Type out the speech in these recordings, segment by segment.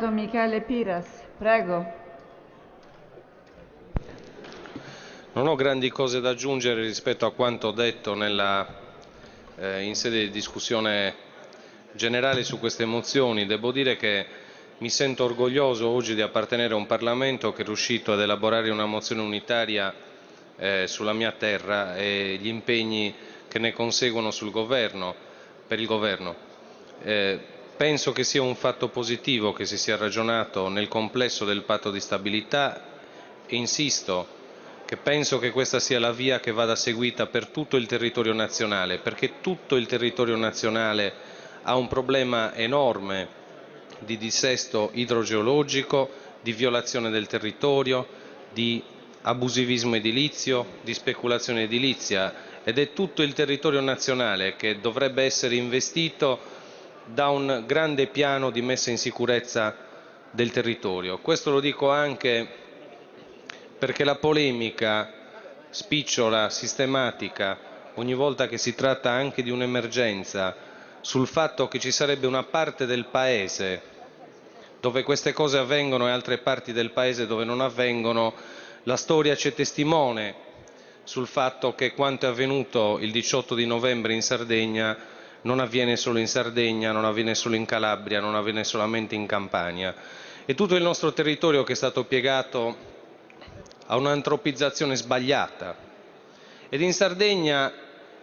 Michele Piras, prego. Non ho grandi cose da aggiungere rispetto a quanto detto in sede di discussione generale su queste mozioni. Devo dire che mi sento orgoglioso oggi di appartenere a un Parlamento che è riuscito ad elaborare una mozione unitaria sulla mia terra e gli impegni che ne conseguono per il Governo. Penso che sia un fatto positivo che si sia ragionato nel complesso del patto di stabilità e insisto che penso che questa sia la via che vada seguita per tutto il territorio nazionale, perché tutto il territorio nazionale ha un problema enorme di dissesto idrogeologico, di violazione del territorio, di abusivismo edilizio, di speculazione edilizia ed è tutto il territorio nazionale che dovrebbe essere investito da un grande piano di messa in sicurezza del territorio. Questo lo dico anche perché la polemica spicciola, sistematica, ogni volta che si tratta anche di un'emergenza, sul fatto che ci sarebbe una parte del Paese dove queste cose avvengono e altre parti del Paese dove non avvengono, la storia c'è testimone sul fatto che quanto è avvenuto il 18 di novembre in Sardegna non avviene solo in Sardegna, non avviene solo in Calabria, non avviene solamente in Campania. E tutto il nostro territorio che è stato piegato a un'antropizzazione sbagliata. Ed in Sardegna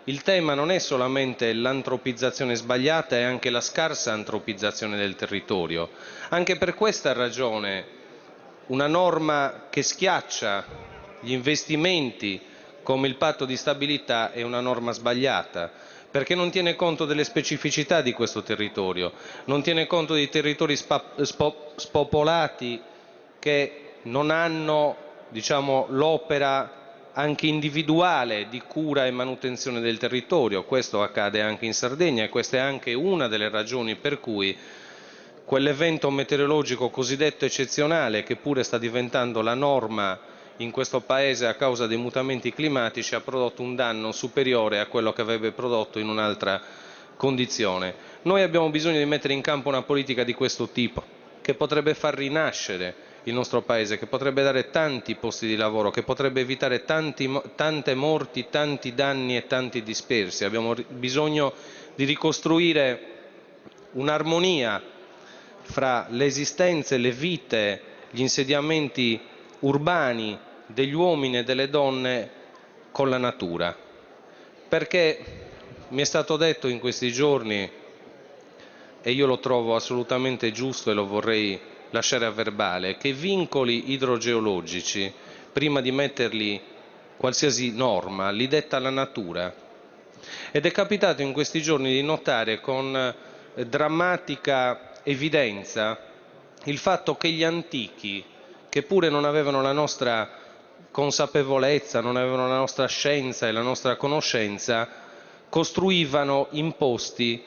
il tema non è solamente l'antropizzazione sbagliata, è anche la scarsa antropizzazione del territorio. Anche per questa ragione una norma che schiaccia gli investimenti come il patto di stabilità è una norma sbagliata, perché non tiene conto delle specificità di questo territorio, non tiene conto dei territori spopolati che non hanno, diciamo, l'opera anche individuale di cura e manutenzione del territorio. Questo accade anche in Sardegna e questa è anche una delle ragioni per cui quell'evento meteorologico cosiddetto eccezionale, che pure sta diventando la norma in questo Paese a causa dei mutamenti climatici, ha prodotto un danno superiore a quello che avrebbe prodotto in un'altra condizione. Noi abbiamo bisogno di mettere in campo una politica di questo tipo, che potrebbe far rinascere il nostro Paese, che potrebbe dare tanti posti di lavoro, che potrebbe evitare tante morti, tanti danni e tanti dispersi. Abbiamo bisogno di ricostruire un'armonia fra le esistenze, le vite, gli insediamenti urbani degli uomini e delle donne con la natura. Perché mi è stato detto in questi giorni, e io lo trovo assolutamente giusto e lo vorrei lasciare a verbale, che vincoli idrogeologici, prima di metterli qualsiasi norma, li detta la natura. Ed è capitato in questi giorni di notare con drammatica evidenza il fatto che gli antichi, che pure non avevano la nostra consapevolezza, non avevano la nostra scienza e la nostra conoscenza, costruivano imposti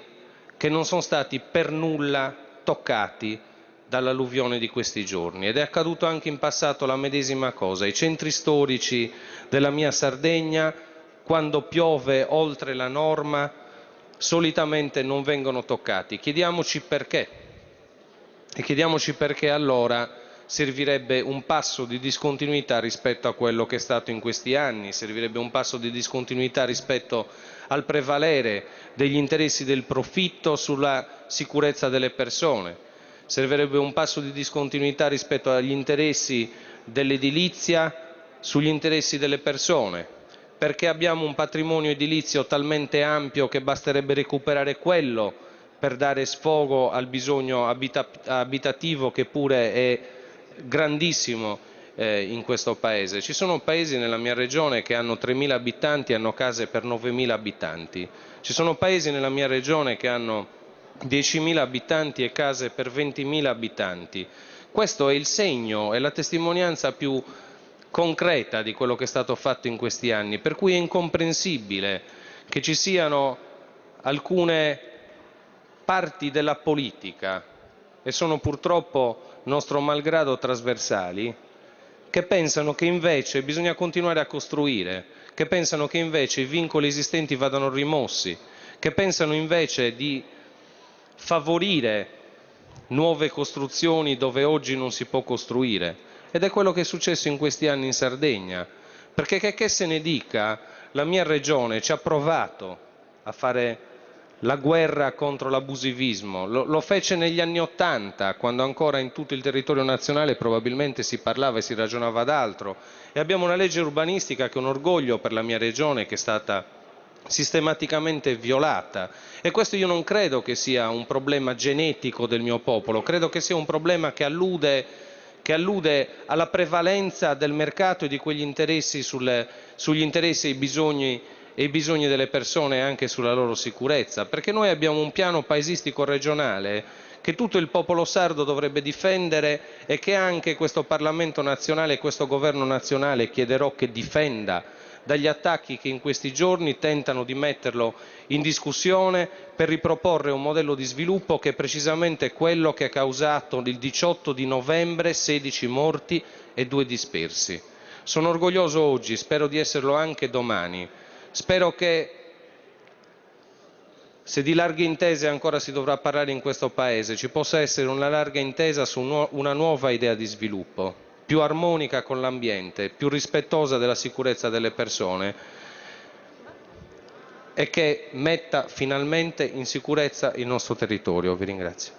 che non sono stati per nulla toccati dall'alluvione di questi giorni. Ed è accaduto anche in passato la medesima cosa. I centri storici della mia Sardegna, quando piove oltre la norma, solitamente non vengono toccati. Chiediamoci perché. E chiediamoci perché allora servirebbe un passo di discontinuità rispetto a quello che è stato in questi anni, servirebbe un passo di discontinuità rispetto al prevalere degli interessi del profitto sulla sicurezza delle persone, servirebbe un passo di discontinuità rispetto agli interessi dell'edilizia sugli interessi delle persone, perché abbiamo un patrimonio edilizio talmente ampio che basterebbe recuperare quello per dare sfogo al bisogno abitativo che pure è grandissimo in questo Paese. Ci sono paesi nella mia regione che hanno 3.000 abitanti e hanno case per 9.000 abitanti. Ci sono paesi nella mia regione che hanno 10.000 abitanti e case per 20.000 abitanti. Questo è il segno, è la testimonianza più concreta di quello che è stato fatto in questi anni, per cui è incomprensibile che ci siano alcune parti della politica, e sono purtroppo nostro malgrado trasversali, che pensano che invece bisogna continuare a costruire, che pensano che invece i vincoli esistenti vadano rimossi, che pensano invece di favorire nuove costruzioni dove oggi non si può costruire. Ed è quello che è successo in questi anni in Sardegna, perché che se ne dica, la mia regione ci ha provato a fare la guerra contro l'abusivismo, lo fece negli anni '80, quando ancora in tutto il territorio nazionale probabilmente si parlava e si ragionava d'altro, e abbiamo una legge urbanistica che è un orgoglio per la mia regione, che è stata sistematicamente violata, e questo io non credo che sia un problema genetico del mio popolo, credo che sia un problema che allude alla prevalenza del mercato e di quegli interessi sugli interessi e i bisogni delle persone e anche sulla loro sicurezza, perché noi abbiamo un piano paesistico regionale che tutto il popolo sardo dovrebbe difendere e che anche questo Parlamento nazionale e questo Governo nazionale chiederò che difenda dagli attacchi che in questi giorni tentano di metterlo in discussione per riproporre un modello di sviluppo che è precisamente quello che ha causato il 18 di novembre 16 morti e 2 dispersi. Sono orgoglioso oggi, spero di esserlo anche domani. Spero che, se di larghe intese ancora si dovrà parlare in questo Paese, ci possa essere una larga intesa su una nuova idea di sviluppo, più armonica con l'ambiente, più rispettosa della sicurezza delle persone e che metta finalmente in sicurezza il nostro territorio. Vi ringrazio.